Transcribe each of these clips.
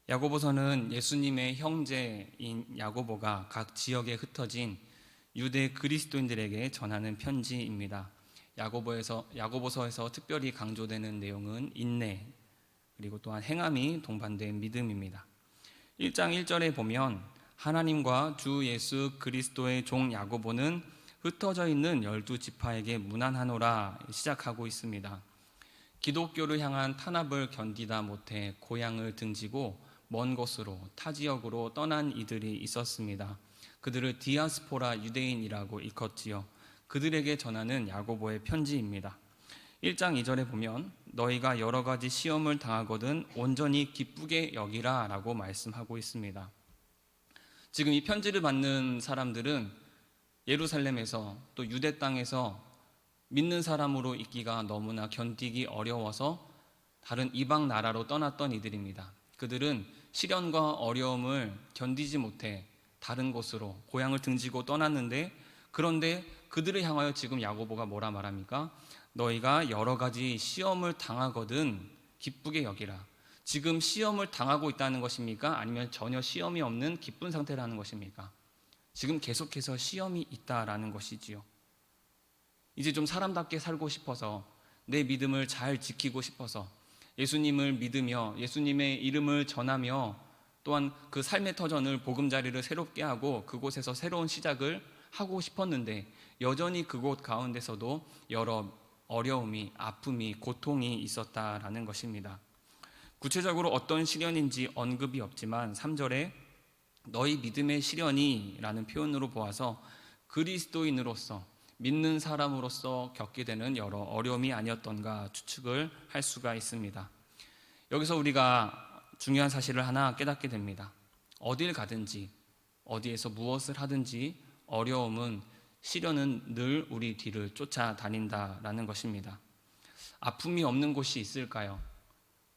야고보서는 예수님의 형제인 야고보가 각 지역에 흩어진 유대 그리스도인들에게 전하는 편지입니다. 야고보서에서 특별히 강조되는 내용은 인내, 그리고 또한 행함이 동반된 믿음입니다. 1장 1절에 보면 하나님과 주 예수 그리스도의 종 야고보는 흩어져 있는 12지파에게 문안하노라 시작하고 있습니다. 기독교를 향한 탄압을 견디다 못해 고향을 등지고 먼 곳으로 타 지역으로 떠난 이들이 있었습니다. 그들을 디아스포라 유대인이라고 일컫지요. 그들에게 전하는 야고보의 편지입니다. 1장 2절에 보면 너희가 여러 가지 시험을 당하거든 온전히 기쁘게 여기라 라고 말씀하고 있습니다. 지금 이 편지를 받는 사람들은 예루살렘에서 또 유대 땅에서 믿는 사람으로 있기가 너무나 견디기 어려워서 다른 이방 나라로 떠났던 이들입니다. 그들은 시련과 어려움을 견디지 못해 다른 곳으로 고향을 등지고 떠났는데, 그런데 그들을 향하여 지금 야고보가 뭐라 말합니까? 너희가 여러 가지 시험을 당하거든 기쁘게 여기라. 지금 시험을 당하고 있다는 것입니까? 아니면 전혀 시험이 없는 기쁜 상태라는 것입니까? 지금 계속해서 시험이 있다라는 것이지요. 이제 좀 사람답게 살고 싶어서, 내 믿음을 잘 지키고 싶어서 예수님을 믿으며 예수님의 이름을 전하며 또한 그 삶의 터전을 보금자리를 새롭게 하고 그곳에서 새로운 시작을 하고 싶었는데 여전히 그곳 가운데서도 여러 어려움이, 아픔이, 고통이 있었다라는 것입니다. 구체적으로 어떤 시련인지 언급이 없지만 3절에 너희 믿음의 시련이 라는 표현으로 보아서 그리스도인으로서 믿는 사람으로서 겪게 되는 여러 어려움이 아니었던가 추측을 할 수가 있습니다. 여기서 우리가 중요한 사실을 하나 깨닫게 됩니다. 어딜 가든지 어디에서 무엇을 하든지 어려움은, 시련은 늘 우리 뒤를 쫓아다닌다라는 것입니다. 아픔이 없는 곳이 있을까요?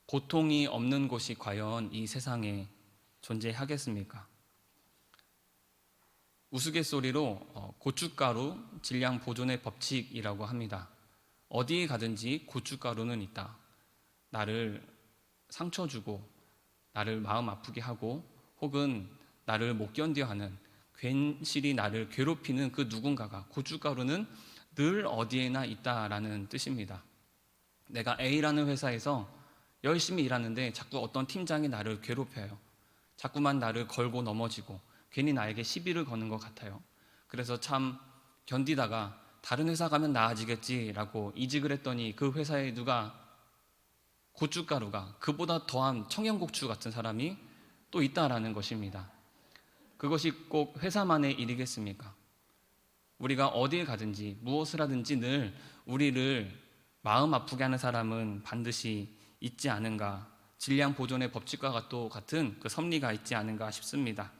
고통이 없는 곳이 과연 이 세상에 존재하겠습니까? 우스갯소리로 고춧가루 질량 보존의 법칙이라고 합니다. 어디에 가든지 고춧가루는 있다. 나를 상처 주고 나를 마음 아프게 하고 혹은 나를 못 견뎌 하는, 괜시리 나를 괴롭히는 그 누군가가, 고춧가루는 늘 어디에나 있다라는 뜻입니다. 내가 A라는 회사에서 열심히 일하는데 자꾸 어떤 팀장이 나를 괴롭혀요. 자꾸만 나를 걸고 넘어지고 괜히 나에게 시비를 거는 것 같아요. 그래서 참 견디다가 다른 회사 가면 나아지겠지라고 이직을 했더니 그 회사에 누가, 고춧가루가, 그보다 더한 청양고추 같은 사람이 또 있다라는 것입니다. 그것이 꼭 회사만의 일이겠습니까? 우리가 어딜 가든지 무엇을 하든지 늘 우리를 마음 아프게 하는 사람은 반드시 있지 않은가, 질량 보존의 법칙과 같은 그 섭리가 있지 않은가 싶습니다.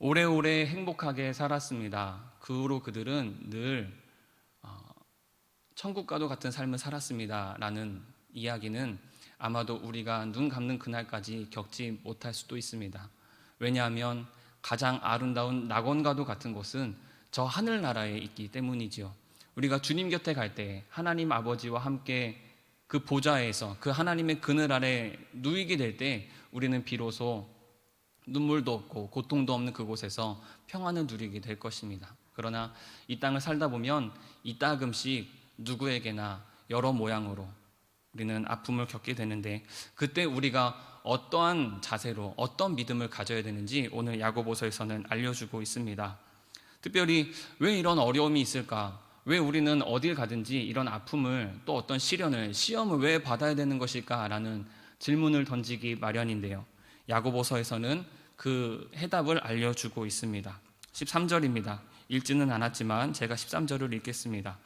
오래오래 행복하게 살았습니다. 그 후로 그들은 늘 천국과도 같은 삶을 살았습니다 라는 이야기는 아마도 우리가 눈 감는 그날까지 겪지 못할 수도 있습니다. 왜냐하면 가장 아름다운 낙원과도 같은 곳은 저 하늘나라에 있기 때문이지요. 우리가 주님 곁에 갈 때 하나님 아버지와 함께 그 보좌에서 그 하나님의 그늘 아래 누이게 될 때 우리는 비로소 눈물도 없고 고통도 없는 그곳에서 평안을 누리게 될 것입니다. 그러나 이 땅을 살다 보면 이따금씩 누구에게나 여러 모양으로 우리는 아픔을 겪게 되는데, 그때 우리가 어떠한 자세로 어떤 믿음을 가져야 되는지 오늘 야고보서에서는 알려주고 있습니다. 특별히 왜 이런 어려움이 있을까? 왜 우리는 어딜 가든지 이런 아픔을, 또 어떤 시련을, 시험을 왜 받아야 되는 것일까? 라는 질문을 던지기 마련인데요, 야고보서에서는 그 해답을 알려주고 있습니다. 13절입니다. 읽지는 않았지만 제가 13절을 읽겠습니다.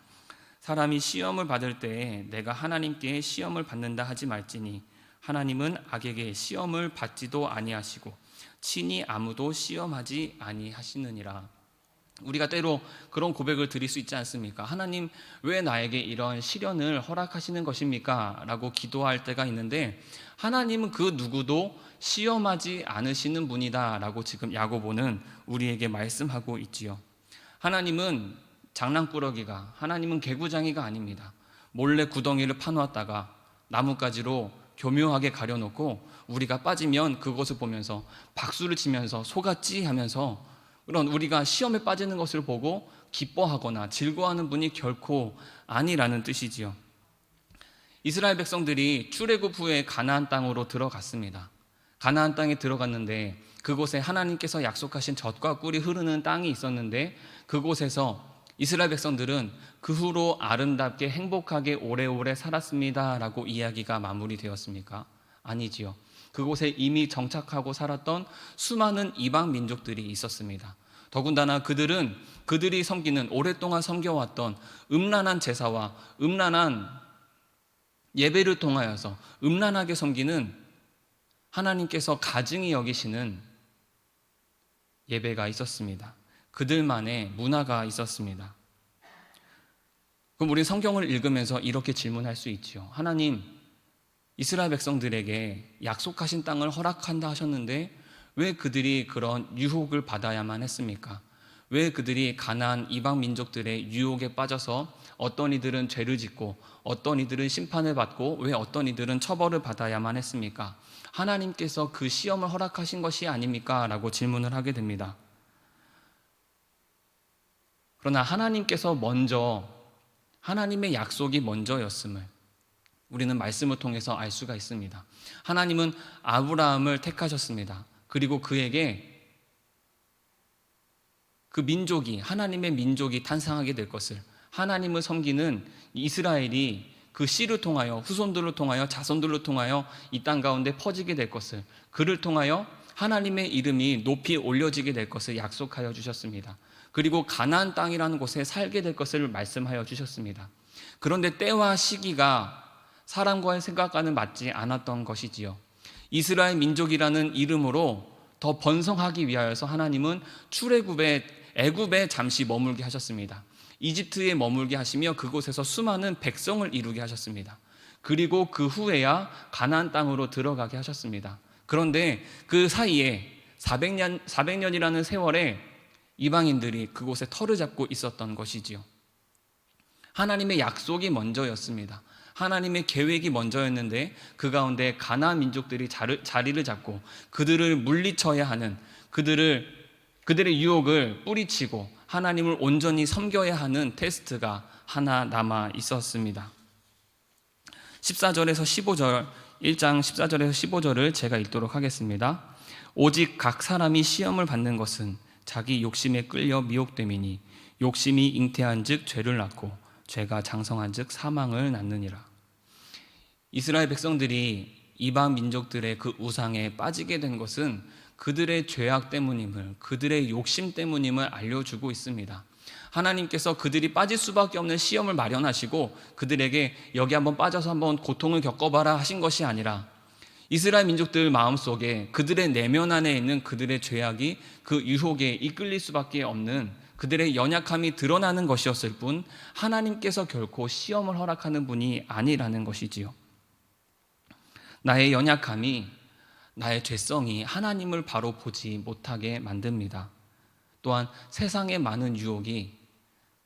사람이 시험을 받을 때에 내가 하나님께 시험을 받는다 하지 말지니 하나님은 악에게 시험을 받지도 아니하시고 친히 아무도 시험하지 아니하시느니라. 우리가 때로 그런 고백을 드릴 수 있지 않습니까? 하나님, 왜 나에게 이런 시련을 허락하시는 것입니까? 라고 기도할 때가 있는데, 하나님은 그 누구도 시험하지 않으시는 분이다 라고 지금 야고보는 우리에게 말씀하고 있지요. 하나님은 장난꾸러기가, 하나님은 개구장이가 아닙니다. 몰래 구덩이를 파놓았다가 나뭇가지로 교묘하게 가려놓고 우리가 빠지면 그것을 보면서 박수를 치면서 속았지 하면서 그런 우리가 시험에 빠지는 것을 보고 기뻐하거나 즐거워하는 분이 결코 아니라는 뜻이지요. 이스라엘 백성들이 출애굽 후에 가나안 땅으로 들어갔습니다. 가나안 땅에 들어갔는데 그곳에 하나님께서 약속하신 젖과 꿀이 흐르는 땅이 있었는데 그곳에서 이스라엘 백성들은 그 후로 아름답게 행복하게 오래오래 살았습니다 라고 이야기가 마무리되었습니까? 아니지요. 그곳에 이미 정착하고 살았던 수많은 이방 민족들이 있었습니다. 더군다나 그들이 섬기는 오랫동안 섬겨왔던 음란한 제사와 음란한 예배를 통하여서 음란하게 섬기는 하나님께서 가증히 여기시는 예배가 있었습니다. 그들만의 문화가 있었습니다. 그럼 우리 성경을 읽으면서 이렇게 질문할 수 있지요. 하나님, 이스라엘 백성들에게 약속하신 땅을 허락한다 하셨는데 왜 그들이 그런 유혹을 받아야만 했습니까? 왜 그들이 가나안 이방 민족들의 유혹에 빠져서 어떤 이들은 죄를 짓고 어떤 이들은 심판을 받고 왜 어떤 이들은 처벌을 받아야만 했습니까? 하나님께서 그 시험을 허락하신 것이 아닙니까? 라고 질문을 하게 됩니다. 그러나 하나님께서 먼저 하나님의 약속이 먼저였음을 우리는 말씀을 통해서 알 수가 있습니다. 하나님은 아브라함을 택하셨습니다. 그리고 그에게 그 민족이 하나님의 민족이 탄생하게 될 것을 하나님을 섬기는 이스라엘이 그 씨를 통하여 후손들을 통하여 자손들을 통하여 이 땅 가운데 퍼지게 될 것을 그를 통하여 하나님의 이름이 높이 올려지게 될 것을 약속하여 주셨습니다. 그리고 가나안 땅이라는 곳에 살게 될 것을 말씀하여 주셨습니다. 그런데 때와 시기가 사람과의 생각과는 맞지 않았던 것이지요. 이스라엘 민족이라는 이름으로 더 번성하기 위하여서 하나님은 애굽에 잠시 머물게 하셨습니다. 이집트에 머물게 하시며 그곳에서 수많은 백성을 이루게 하셨습니다. 그리고 그 후에야 가나안 땅으로 들어가게 하셨습니다. 그런데 그 사이에 400년이라는 세월에 이방인들이 그곳에 터를 잡고 있었던 것이지요. 하나님의 약속이 먼저였습니다. 하나님의 계획이 먼저였는데 그 가운데 가나안 민족들이 자리를 잡고 그들을 물리쳐야 하는 그들의 유혹을 뿌리치고 하나님을 온전히 섬겨야 하는 테스트가 하나 남아 있었습니다. 14절에서 15절 1장 14절에서 15절을 제가 읽도록 하겠습니다. 오직 각 사람이 시험을 받는 것은 자기 욕심에 끌려 미혹됨이니 욕심이 잉태한 즉 죄를 낳고 죄가 장성한 즉 사망을 낳느니라. 이스라엘 백성들이 이방 민족들의 그 우상에 빠지게 된 것은 그들의 죄악 때문임을, 그들의 욕심 때문임을 알려주고 있습니다. 하나님께서 그들이 빠질 수밖에 없는 시험을 마련하시고 그들에게 여기 한번 빠져서 한번 고통을 겪어봐라 하신 것이 아니라 이스라엘 민족들 마음속에 그들의 내면 안에 있는 그들의 죄악이 그 유혹에 이끌릴 수밖에 없는 그들의 연약함이 드러나는 것이었을 뿐 하나님께서 결코 시험을 허락하는 분이 아니라는 것이지요. 나의 연약함이, 나의 죄성이 하나님을 바로 보지 못하게 만듭니다. 또한 세상의 많은 유혹이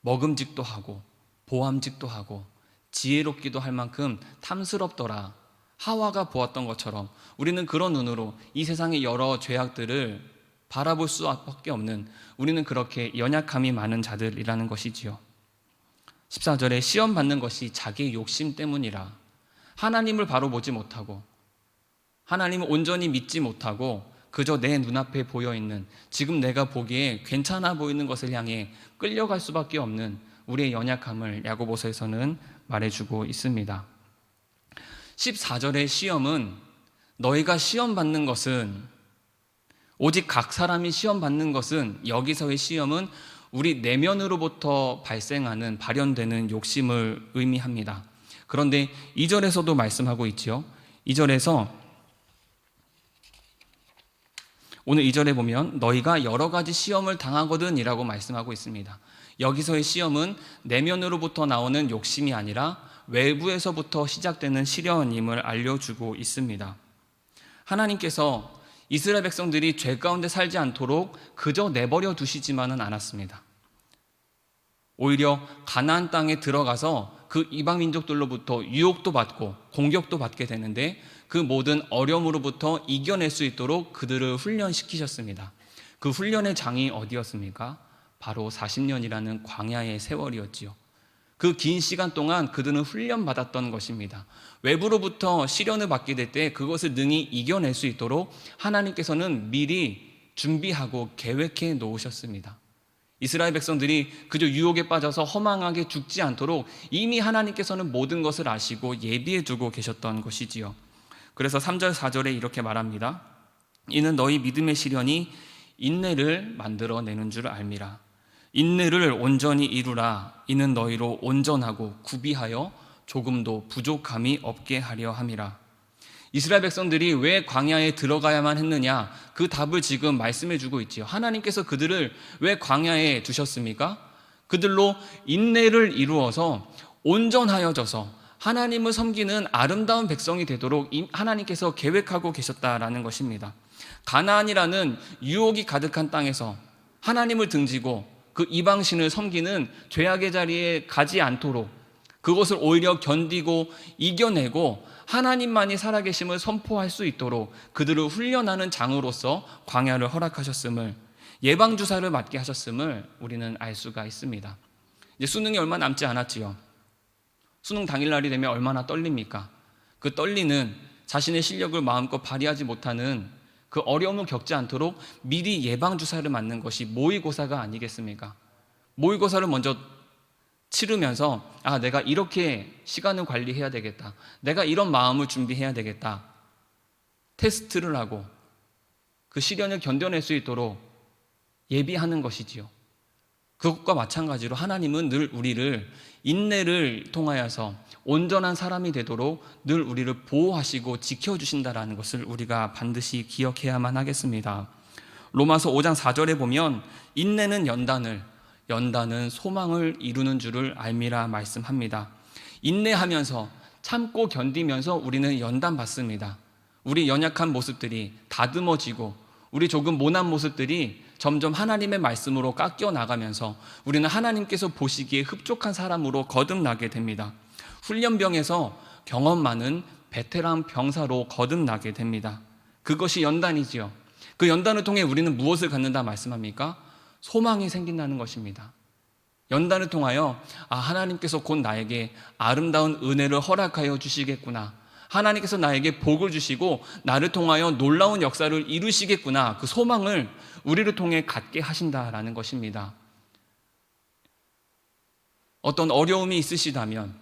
먹음직도 하고 보암직도 하고 지혜롭기도 할 만큼 탐스럽더라. 하와가 보았던 것처럼 우리는 그런 눈으로 이 세상의 여러 죄악들을 바라볼 수밖에 없는, 우리는 그렇게 연약함이 많은 자들이라는 것이지요. 14절에 시험 받는 것이 자기의 욕심 때문이라. 하나님을 바로 보지 못하고 하나님을 온전히 믿지 못하고 그저 내 눈앞에 보여있는, 지금 내가 보기에 괜찮아 보이는 것을 향해 끌려갈 수밖에 없는 우리의 연약함을 야고보서에서는 말해주고 있습니다. 14절의 시험은, 너희가 시험 받는 것은, 오직 각 사람이 시험 받는 것은, 여기서의 시험은 우리 내면으로부터 발생하는, 발현되는 욕심을 의미합니다. 그런데 2절에서도 말씀하고 있죠. 2절에서 오늘 2절에 보면 너희가 여러 가지 시험을 당하거든 이라고 말씀하고 있습니다. 여기서의 시험은 내면으로부터 나오는 욕심이 아니라 외부에서부터 시작되는 시련임을 알려주고 있습니다. 하나님께서 이스라엘 백성들이 죄 가운데 살지 않도록 그저 내버려 두시지만은 않았습니다. 오히려 가나안 땅에 들어가서 그 이방 민족들로부터 유혹도 받고 공격도 받게 되는데 그 모든 어려움으로부터 이겨낼 수 있도록 그들을 훈련시키셨습니다. 그 훈련의 장이 어디였습니까? 바로 40년이라는 광야의 세월이었지요. 그 긴 시간 동안 그들은 훈련받았던 것입니다. 외부로부터 시련을 받게 될 때 그것을 능히 이겨낼 수 있도록 하나님께서는 미리 준비하고 계획해 놓으셨습니다. 이스라엘 백성들이 그저 유혹에 빠져서 허망하게 죽지 않도록 이미 하나님께서는 모든 것을 아시고 예비해 두고 계셨던 것이지요. 그래서 3절 4절에 이렇게 말합니다. 이는 너희 믿음의 시련이 인내를 만들어내는 줄 알미라. 인내를 온전히 이루라. 이는 너희로 온전하고 구비하여 조금도 부족함이 없게 하려 함이라. 이스라엘 백성들이 왜 광야에 들어가야만 했느냐? 그 답을 지금 말씀해 주고 있지요. 하나님께서 그들을 왜 광야에 두셨습니까? 그들로 인내를 이루어서 온전하여져서 하나님을 섬기는 아름다운 백성이 되도록 하나님께서 계획하고 계셨다라는 것입니다. 가나안이라는 유혹이 가득한 땅에서 하나님을 등지고 그 이방신을 섬기는 죄악의 자리에 가지 않도록 그것을 오히려 견디고 이겨내고 하나님만이 살아계심을 선포할 수 있도록 그들을 훈련하는 장으로서 광야를 허락하셨음을, 예방주사를 맞게 하셨음을 우리는 알 수가 있습니다. 이제 수능이 얼마 남지 않았지요. 수능 당일날이 되면 얼마나 떨립니까? 그 떨리는 자신의 실력을 마음껏 발휘하지 못하는 그 어려움을 겪지 않도록 미리 예방주사를 맞는 것이 모의고사가 아니겠습니까? 모의고사를 먼저 치르면서 내가 이렇게 시간을 관리해야 되겠다, 내가 이런 마음을 준비해야 되겠다, 테스트를 하고 그 시련을 견뎌낼 수 있도록 예비하는 것이지요. 그것과 마찬가지로 하나님은 늘 우리를 인내를 통하여서 온전한 사람이 되도록 늘 우리를 보호하시고 지켜주신다라는 것을 우리가 반드시 기억해야만 하겠습니다. 로마서 5장 4절에 보면 인내는 연단은 소망을 이루는 줄을 알미라 말씀합니다. 인내하면서 참고 견디면서 우리는 연단받습니다. 우리 연약한 모습들이 다듬어지고 우리 조금 모난 모습들이 점점 하나님의 말씀으로 깎여 나가면서 우리는 하나님께서 보시기에 흡족한 사람으로 거듭나게 됩니다. 훈련병에서 경험 많은 베테랑 병사로 거듭나게 됩니다. 그것이 연단이지요. 그 연단을 통해 우리는 무엇을 갖는다 말씀합니까? 소망이 생긴다는 것입니다. 연단을 통하여 하나님께서 곧 나에게 아름다운 은혜를 허락하여 주시겠구나, 하나님께서 나에게 복을 주시고 나를 통하여 놀라운 역사를 이루시겠구나, 그 소망을 우리를 통해 갖게 하신다라는 것입니다. 어떤 어려움이 있으시다면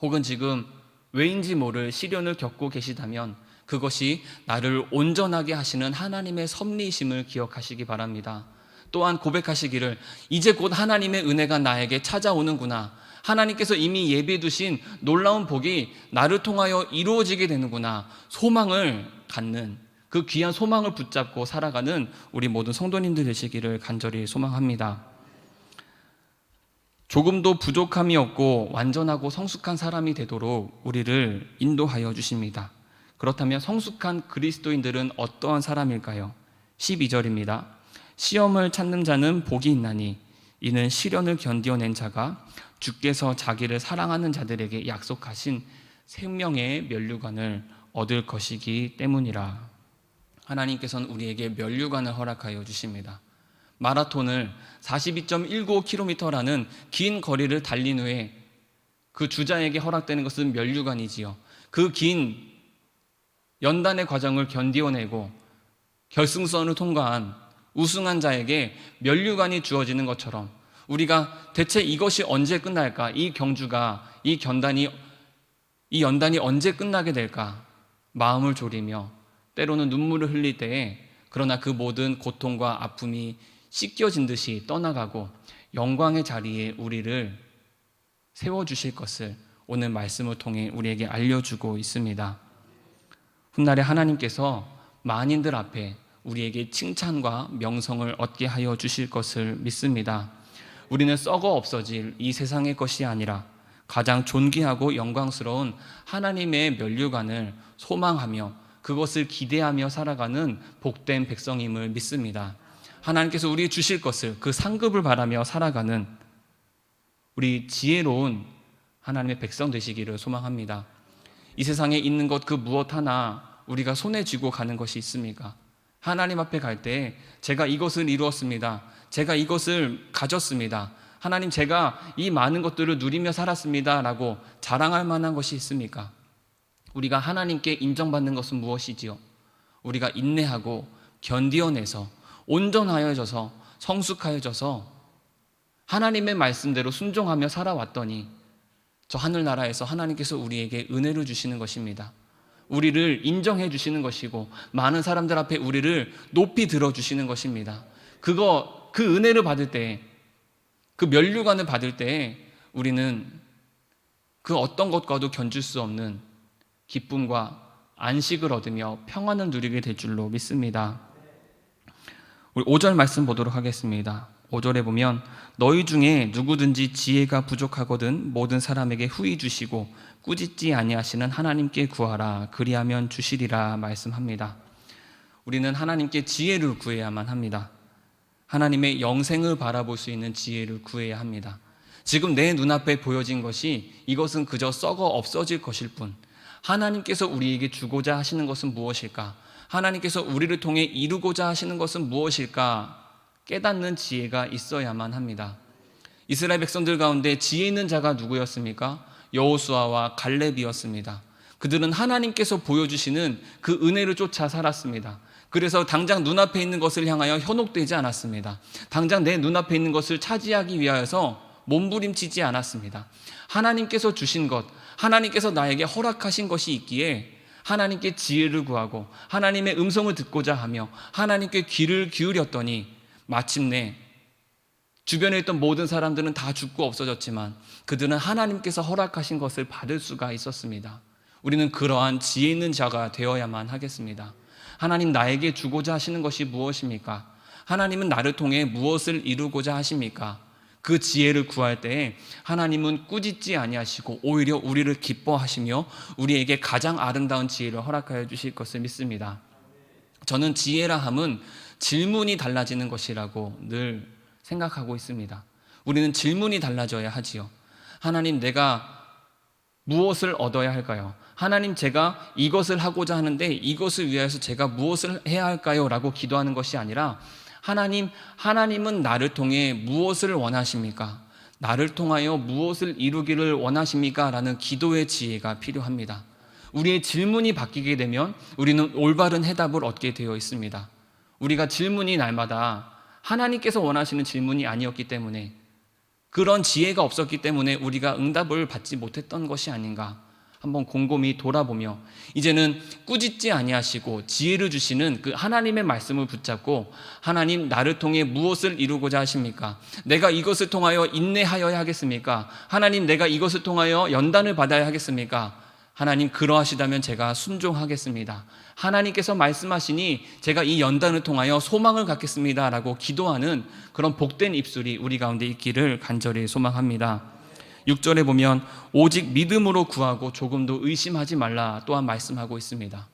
혹은 지금 왜인지 모를 시련을 겪고 계시다면 그것이 나를 온전하게 하시는 하나님의 섭리이심을 기억하시기 바랍니다. 또한 고백하시기를 이제 곧 하나님의 은혜가 나에게 찾아오는구나, 하나님께서 이미 예비해 두신 놀라운 복이 나를 통하여 이루어지게 되는구나, 소망을 갖는, 그 귀한 소망을 붙잡고 살아가는 우리 모든 성도님들 되시기를 간절히 소망합니다. 조금도 부족함이 없고 완전하고 성숙한 사람이 되도록 우리를 인도하여 주십니다. 그렇다면 성숙한 그리스도인들은 어떠한 사람일까요? 12절입니다. 시험을 찾는 자는 복이 있나니 이는 시련을 견디어낸 자가 주께서 자기를 사랑하는 자들에게 약속하신 생명의 면류관을 얻을 것이기 때문이라. 하나님께서는 우리에게 면류관을 허락하여 주십니다. 마라톤을 42.19km라는 긴 거리를 달린 후에 그 주자에게 허락되는 것은 면류관이지요. 그 긴 연단의 과정을 견디어내고 결승선을 통과한 우승한 자에게 면류관이 주어지는 것처럼 우리가 대체 이것이 언제 끝날까? 이 연단이 언제 끝나게 될까? 마음을 졸이며 때로는 눈물을 흘릴 때에 그러나 그 모든 고통과 아픔이 씻겨진 듯이 떠나가고 영광의 자리에 우리를 세워주실 것을 오늘 말씀을 통해 우리에게 알려주고 있습니다. 훗날에 하나님께서 만인들 앞에 우리에게 칭찬과 명성을 얻게 하여 주실 것을 믿습니다. 우리는 썩어 없어질 이 세상의 것이 아니라 가장 존귀하고 영광스러운 하나님의 면류관을 소망하며 그것을 기대하며 살아가는 복된 백성임을 믿습니다. 하나님께서 우리에게 주실 것을, 그 상급을 바라며 살아가는 우리 지혜로운 하나님의 백성 되시기를 소망합니다. 이 세상에 있는 것 그 무엇 하나 우리가 손에 쥐고 가는 것이 있습니까? 하나님 앞에 갈 때 제가 이것을 이루었습니다. 제가 이것을 가졌습니다. 하나님, 제가 이 많은 것들을 누리며 살았습니다 라고 자랑할 만한 것이 있습니까? 우리가 하나님께 인정받는 것은 무엇이지요? 우리가 인내하고 견디어내서 온전하여져서 성숙하여져서 하나님의 말씀대로 순종하며 살아왔더니 저 하늘나라에서 하나님께서 우리에게 은혜를 주시는 것입니다. 우리를 인정해 주시는 것이고 많은 사람들 앞에 우리를 높이 들어주시는 것입니다. 그 은혜를 받을 때, 그 면류관을 받을 때 우리는 그 어떤 것과도 견줄 수 없는 기쁨과 안식을 얻으며 평안을 누리게 될 줄로 믿습니다. 우리 5절 말씀 보도록 하겠습니다. 5절에 보면 너희 중에 누구든지 지혜가 부족하거든 모든 사람에게 후히 주시고 꾸짖지 아니하시는 하나님께 구하라 그리하면 주시리라 말씀합니다. 우리는 하나님께 지혜를 구해야만 합니다. 하나님의 영생을 바라볼 수 있는 지혜를 구해야 합니다. 지금 내 눈앞에 보여진 것이 이것은 그저 썩어 없어질 것일 뿐, 하나님께서 우리에게 주고자 하시는 것은 무엇일까? 하나님께서 우리를 통해 이루고자 하시는 것은 무엇일까? 깨닫는 지혜가 있어야만 합니다. 이스라엘 백성들 가운데 지혜 있는 자가 누구였습니까? 여호수아와 갈렙이었습니다. 그들은 하나님께서 보여주시는 그 은혜를 쫓아 살았습니다. 그래서 당장 눈앞에 있는 것을 향하여 현혹되지 않았습니다. 당장 내 눈앞에 있는 것을 차지하기 위하여서 몸부림치지 않았습니다. 하나님께서 주신 것, 하나님께서 나에게 허락하신 것이 있기에 하나님께 지혜를 구하고 하나님의 음성을 듣고자 하며 하나님께 귀를 기울였더니 마침내 주변에 있던 모든 사람들은 다 죽고 없어졌지만 그들은 하나님께서 허락하신 것을 받을 수가 있었습니다. 우리는 그러한 지혜 있는 자가 되어야만 하겠습니다. 하나님, 나에게 주고자 하시는 것이 무엇입니까? 하나님은 나를 통해 무엇을 이루고자 하십니까? 그 지혜를 구할 때에 하나님은 꾸짖지 아니하시고 오히려 우리를 기뻐하시며 우리에게 가장 아름다운 지혜를 허락하여 주실 것을 믿습니다. 저는 지혜라 함은 질문이 달라지는 것이라고 늘 생각하고 있습니다. 우리는 질문이 달라져야 하지요. 하나님, 내가 무엇을 얻어야 할까요? 하나님, 제가 이것을 하고자 하는데 이것을 위해서 제가 무엇을 해야 할까요? 라고 기도하는 것이 아니라 하나님은 나를 통해 무엇을 원하십니까? 나를 통하여 무엇을 이루기를 원하십니까? 라는 기도의 지혜가 필요합니다. 우리의 질문이 바뀌게 되면 우리는 올바른 해답을 얻게 되어 있습니다. 우리가 질문이 날마다 하나님께서 원하시는 질문이 아니었기 때문에, 그런 지혜가 없었기 때문에 우리가 응답을 받지 못했던 것이 아닌가 한번 곰곰이 돌아보며 이제는 꾸짖지 아니하시고 지혜를 주시는 그 하나님의 말씀을 붙잡고, 하나님, 나를 통해 무엇을 이루고자 하십니까? 내가 이것을 통하여 인내하여야 하겠습니까? 하나님, 내가 이것을 통하여 연단을 받아야 하겠습니까? 하나님, 그러하시다면 제가 순종하겠습니다. 하나님께서 말씀하시니 제가 이 연단을 통하여 소망을 갖겠습니다 라고 기도하는 그런 복된 입술이 우리 가운데 있기를 간절히 소망합니다. 6절에 보면 오직 믿음으로 구하고 조금도 의심하지 말라 또한 말씀하고 있습니다.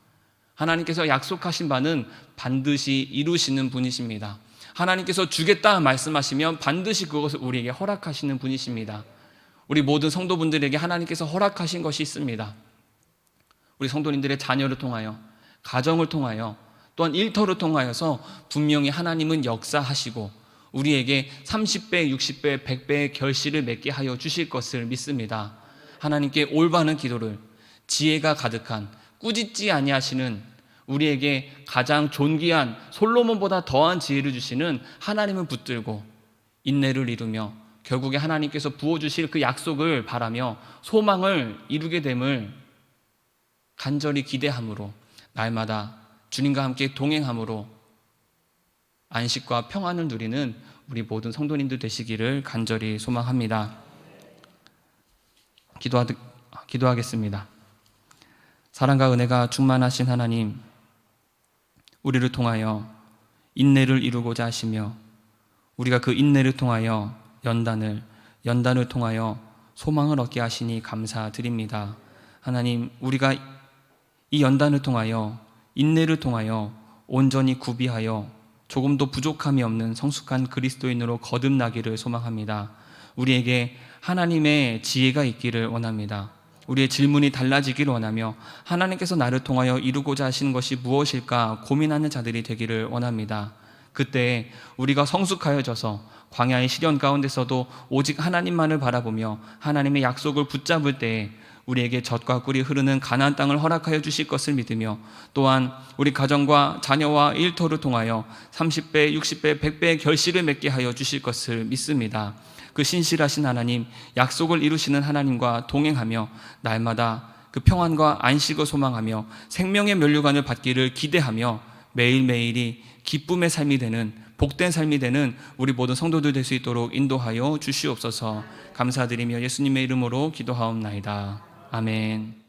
하나님께서 약속하신 바는 반드시 이루시는 분이십니다. 하나님께서 주겠다 말씀하시면 반드시 그것을 우리에게 허락하시는 분이십니다. 우리 모든 성도분들에게 하나님께서 허락하신 것이 있습니다. 우리 성도님들의 자녀를 통하여, 가정을 통하여, 또한 일터를 통하여서 분명히 하나님은 역사하시고 우리에게 30배, 60배, 100배의 결실을 맺게 하여 주실 것을 믿습니다. 하나님께 올바른 기도를, 지혜가 가득한, 꾸짖지 아니하시는, 우리에게 가장 존귀한 솔로몬보다 더한 지혜를 주시는 하나님을 붙들고 인내를 이루며 결국에 하나님께서 부어주실 그 약속을 바라며 소망을 이루게 됨을 간절히 기대함으로 날마다 주님과 함께 동행함으로 안식과 평안을 누리는 우리 모든 성도님들 되시기를 간절히 소망합니다. 기도하겠습니다. 사랑과 은혜가 충만하신 하나님, 우리를 통하여 인내를 이루고자 하시며 우리가 그 인내를 통하여 연단을 통하여 소망을 얻게 하시니 감사드립니다. 하나님, 우리가 이 연단을 통하여, 인내를 통하여 온전히 구비하여 조금도 부족함이 없는 성숙한 그리스도인으로 거듭나기를 소망합니다. 우리에게 하나님의 지혜가 있기를 원합니다. 우리의 질문이 달라지기를 원하며 하나님께서 나를 통하여 이루고자 하시는 것이 무엇일까 고민하는 자들이 되기를 원합니다. 그때 우리가 성숙하여져서 광야의 시련 가운데서도 오직 하나님만을 바라보며 하나님의 약속을 붙잡을 때에 우리에게 젖과 꿀이 흐르는 가나안 땅을 허락하여 주실 것을 믿으며, 또한 우리 가정과 자녀와 일터를 통하여 30배, 60배, 100배의 결실을 맺게 하여 주실 것을 믿습니다. 그 신실하신 하나님, 약속을 이루시는 하나님과 동행하며 날마다 그 평안과 안식을 소망하며 생명의 면류관을 받기를 기대하며 매일매일이 기쁨의 삶이 되는, 복된 삶이 되는 우리 모든 성도들 될 수 있도록 인도하여 주시옵소서. 감사드리며 예수님의 이름으로 기도하옵나이다. 아멘.